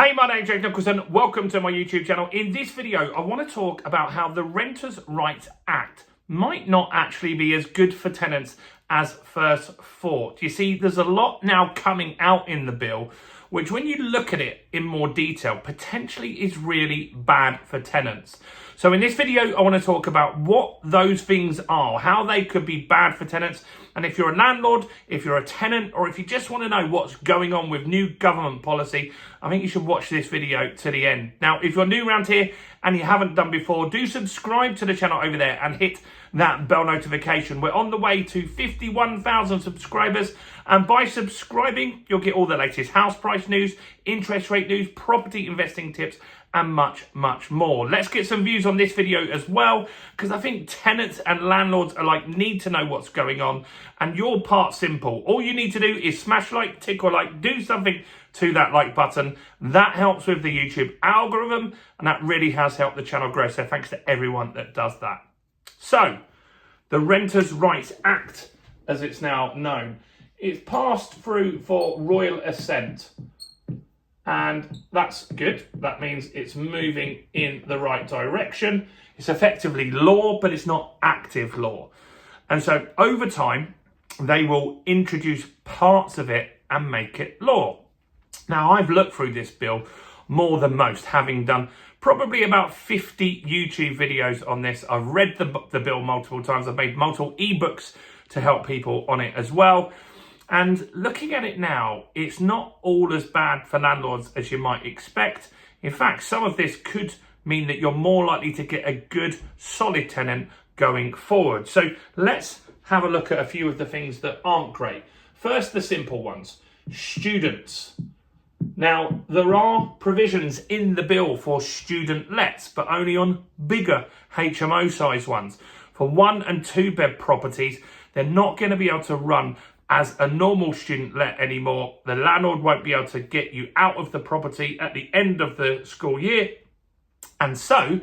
Hey, my name's Jake Nicholson. Welcome to my YouTube channel. In this video, I want to talk about how the Renters' Rights Act might not actually be as good for tenants as first thought. You see, there's a lot now coming out in the bill, which when you look at it in more detail, potentially is really bad for tenants. So in this video, I want to talk about what those things are, how they could be bad for tenants. And if you're a landlord, if you're a tenant, or if you just want to know what's going on with new government policy, I think you should watch this video to the end. Now, if you're new around here and you haven't done before, do subscribe to the channel over there and hit that bell notification. We're on the way to 51,000 subscribers. And by subscribing, you'll get all the latest house price news, interest rate news, property investing tips, and much, much more. Let's get some views on this video as well, because I think tenants and landlords alike need to know what's going on. And your part's simple. All you need to do is smash like, tick or like, do something to that like button. That helps with the YouTube algorithm, and that really has helped the channel grow. So thanks to everyone that does that. So, the Renters' Rights Act, as it's now known, is passed through for royal assent. And that's good. That means it's moving in the right direction. It's effectively law, but it's not active law. And so over time, they will introduce parts of it and make it law. Now, I've looked through this bill more than most, having done probably about 50 YouTube videos on this. I've read the bill multiple times. I've made multiple ebooks to help people on it as well. And looking at it now, it's not all as bad for landlords as you might expect. In fact, some of this could mean that you're more likely to get a good, solid tenant going forward. So let's have a look at a few of the things that aren't great. First, the simple ones. Students. Now, there are provisions in the bill for student lets, but only on bigger HMO size ones. For 1 and 2 bed properties, they're not going to be able to run as a normal student let anymore. The landlord won't be able to get you out of the property at the end of the school year. And so,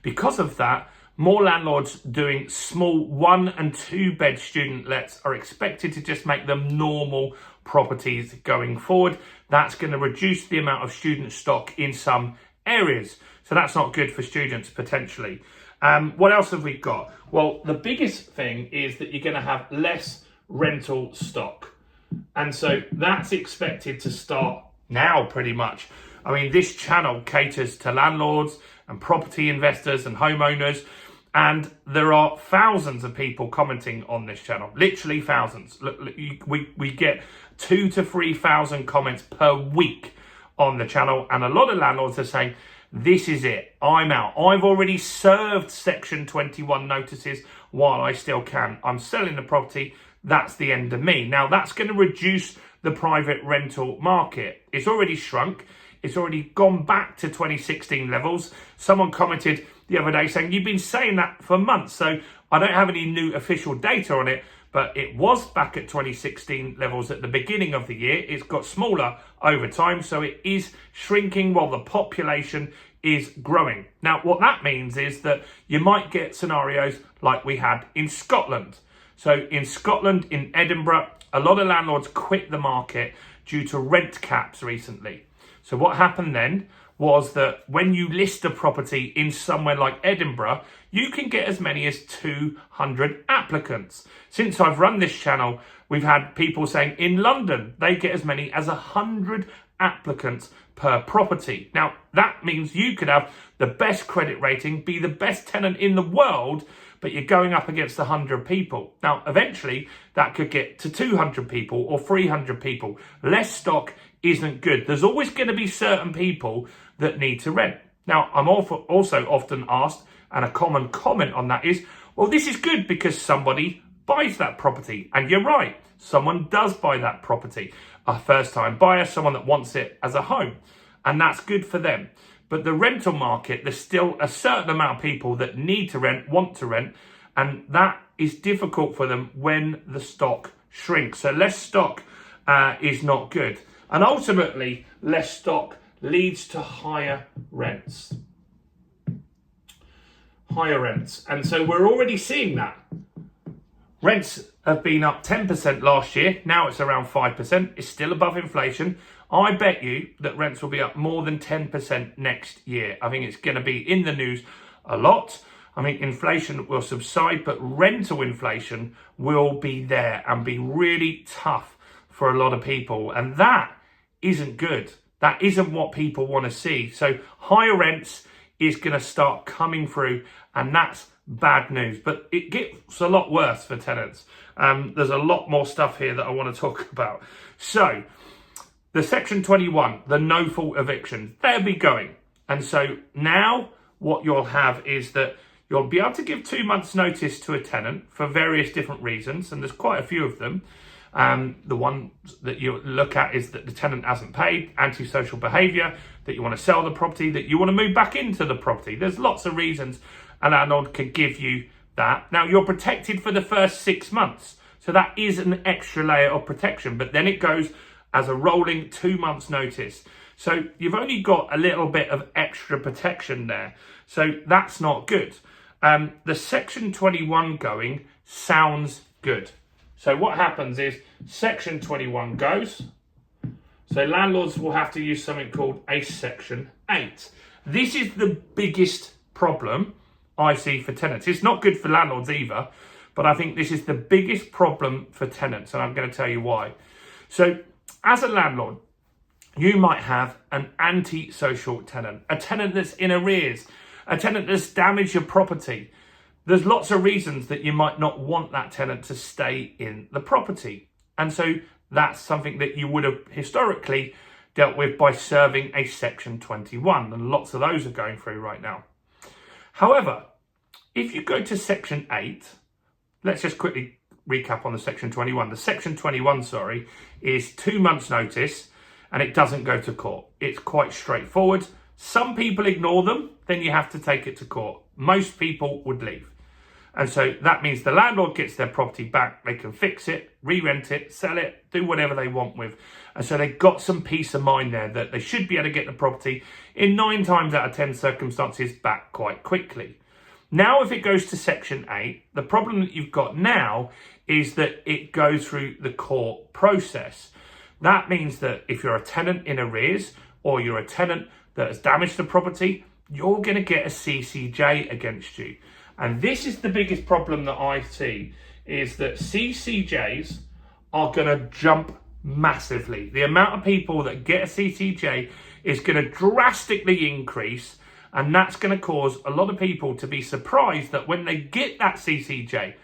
because of that, more landlords doing small 1 and 2 bed student lets are expected to just make them normal properties going forward. That's going to reduce the amount of student stock in some areas. So that's not good for students potentially. What else have we got? Well, the biggest thing is that you're going to have less rental stock. And so that's expected to start now pretty much. I mean, this channel caters to landlords and property investors and homeowners. And there are thousands of people commenting on this channel, literally thousands. We get 2,000 to 3,000 comments per week on the channel. And a lot of landlords are saying, this is it, I'm out. I've already served Section 21 notices while I still can. I'm selling the property. That's the end of me. Now, that's going to reduce the private rental market. It's already shrunk. It's already gone back to 2016 levels. Someone commented the other day saying, you've been saying that for months. So I don't have any new official data on it, but it was back at 2016 levels at the beginning of the year. It's got smaller over time. So it is shrinking while the population is growing. Now, what that means is that you might get scenarios like we had in Scotland. So in Scotland, in Edinburgh, a lot of landlords quit the market due to rent caps recently. So what happened then was that when you list a property in somewhere like Edinburgh, you can get as many as 200 applicants. Since I've run this channel, we've had people saying in London, they get as many as 100 applicants per property. Now, that means you could have the best credit rating, be the best tenant in the world, but you're going up against 100 people. Now, eventually, that could get to 200 people or 300 people. Less stock isn't good. There's always going to be certain people that need to rent. Now, I'm also often asked, and a common comment on that is, well, this is good because somebody buys that property. And you're right, someone does buy that property. A first-time buyer, someone that wants it as a home. And that's good for them. But the rental market, there's still a certain amount of people that need to rent, want to rent, and that is difficult for them when the stock shrinks. So less stock is not good. And ultimately, less stock leads to higher rents. Higher rents. And so we're already seeing that. Rents have been up 10% last year. Now it's around 5%. It's still above inflation. I bet you that rents will be up more than 10% next year. I think it's going to be in the news a lot. I think inflation will subside, but rental inflation will be there and be really tough for a lot of people. And that isn't good. That isn't what people want to see. So higher rents is going to start coming through, and that's bad news. But it gets a lot worse for tenants. There's a lot more stuff here that I want to talk about. So the Section 21, the no-fault evictions, they'll be going. And so now what you'll have is that you'll be able to give 2 months notice to a tenant for various different reasons, and there's quite a few of them. The one that you look at is that the tenant hasn't paid, antisocial behaviour, that you want to sell the property, that you want to move back into the property. There's lots of reasons a landlord could give you that. Now, you're protected for the first 6 months. So that is an extra layer of protection, but then it goes as a rolling 2 months notice. So you've only got a little bit of extra protection there. So that's not good. The Section 21 going sounds good. So what happens is Section 21 goes. So landlords will have to use something called a Section 8. This is the biggest problem I see for tenants. It's not good for landlords either, but I think this is the biggest problem for tenants, and I'm going to tell you why. So as a landlord, you might have an antisocial tenant, a tenant that's in arrears, a tenant that's damaged your property. There's lots of reasons that you might not want that tenant to stay in the property. And so that's something that you would have historically dealt with by serving a Section 21. And lots of those are going through right now. However, if you go to Section 8, let's just quickly recap on the Section 21. The Section 21, is 2 months notice, and it doesn't go to court. It's quite straightforward. Some people ignore them, then you have to take it to court. Most people would leave. And so that means the landlord gets their property back. They can fix it, re-rent it, sell it, do whatever they want with. And so they've got some peace of mind there that they should be able to get the property in 9 times out of 10 circumstances back quite quickly. Now, if it goes to Section 8, the problem that you've got now is that it goes through the court process. That means that if you're a tenant in arrears or you're a tenant that has damaged the property, you're going to get a CCJ against you. And this is the biggest problem that I see, is that CCJs are going to jump massively. The amount of people that get a CCJ is going to drastically increase, and that's going to cause a lot of people to be surprised that when they get that CCJ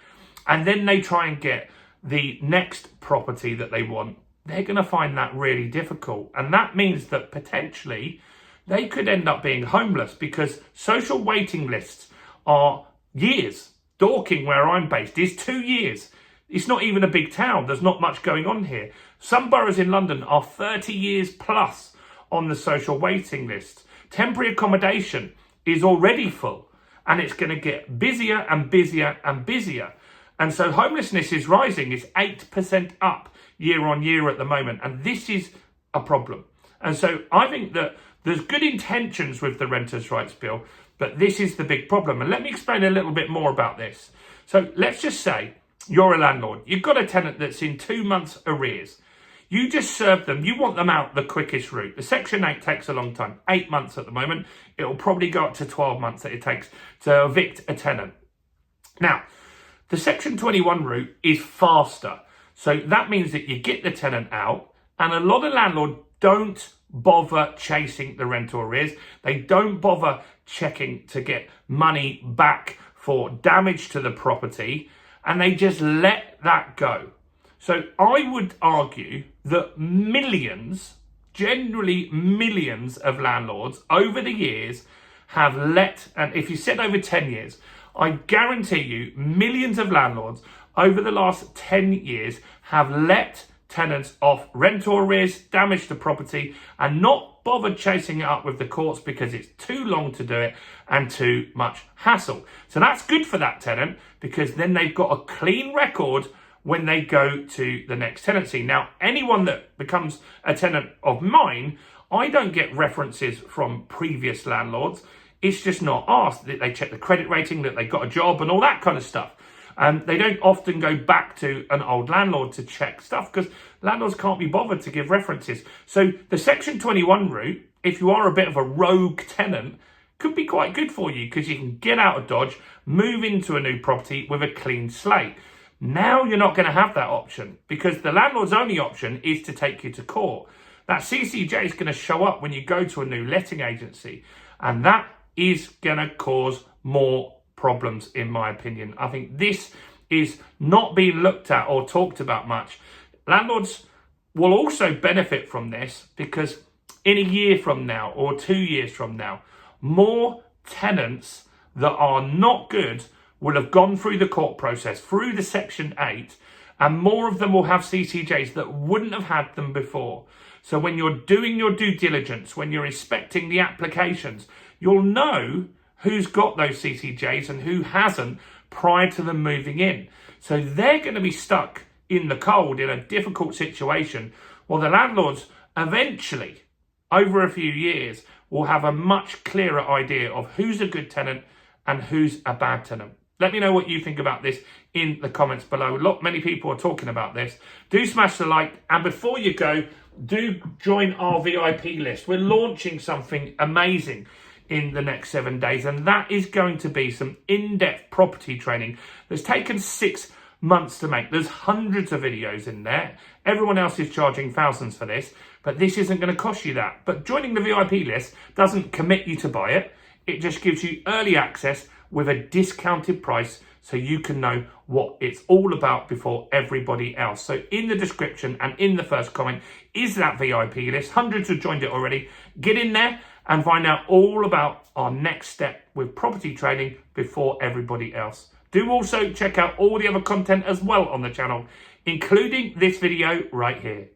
and then they try and get the next property that they want, they're going to find that really difficult. And that means that potentially they could end up being homeless, because social waiting lists are years. Dorking, where I'm based, is 2 years. It's not even a big town. There's not much going on here. Some boroughs in London are 30 years plus on the social waiting list. Temporary accommodation is already full, and it's going to get busier and busier and busier. And so homelessness is rising. It's 8% up year on year at the moment. And this is a problem. And so I think that there's good intentions with the Renters' Rights Bill, but this is the big problem. And let me explain a little bit more about this. So let's just say you're a landlord. You've got a tenant that's in 2 months arrears. You just serve them. You want them out the quickest route. The Section 8 takes a long time, 8 months at the moment. It will probably go up to 12 months that it takes to evict a tenant. Now, the Section 21 route is faster. So that means that you get the tenant out, and a lot of landlords don't bother chasing the rental arrears. They don't bother checking to get money back for damage to the property, and they just let that go. So I would argue that millions, generally millions of landlords over the years have let, and if you said over 10 years, I guarantee you millions of landlords over the last 10 years have let tenants off rental arrears, damage to property, and not bothered chasing it up with the courts because it's too long to do it and too much hassle. So that's good for that tenant, because then they've got a clean record when they go to the next tenancy. Now, anyone that becomes a tenant of mine, I don't get references from previous landlords. It's just not asked. They check the credit rating, that they got a job and all that kind of stuff. They don't often go back to an old landlord to check stuff because landlords can't be bothered to give references. So the Section 21 route, if you are a bit of a rogue tenant, could be quite good for you because you can get out of Dodge, move into a new property with a clean slate. Now you're not going to have that option because the landlord's only option is to take you to court. That CCJ is going to show up when you go to a new letting agency, and that is going to cause more problems, in my opinion. I think this is not being looked at or talked about much. Landlords will also benefit from this because in a year from now or 2 years from now, more tenants that are not good will have gone through the court process, through the Section 8, and more of them will have CCJs that wouldn't have had them before. So when you're doing your due diligence, when you're inspecting the applications, you'll know who's got those CCJs and who hasn't prior to them moving in. So they're going to be stuck in the cold in a difficult situation, while the landlords eventually, over a few years, will have a much clearer idea of who's a good tenant and who's a bad tenant. Let me know what you think about this in the comments below. Many people are talking about this. Do smash the like, and before you go, do join our VIP list. We're launching something amazing in the next 7 days, and that is going to be some in-depth property training that's taken 6 months to make. There's hundreds of videos in there. Everyone else is charging thousands for this, but this isn't going to cost you that. But joining the VIP list doesn't commit you to buy it. It just gives you early access with a discounted price so you can know what it's all about before everybody else. So in the description and in the first comment is that VIP list. Hundreds have joined it already. Get in there and find out all about our next step with property trading before everybody else. Do also check out all the other content as well on the channel, including this video right here.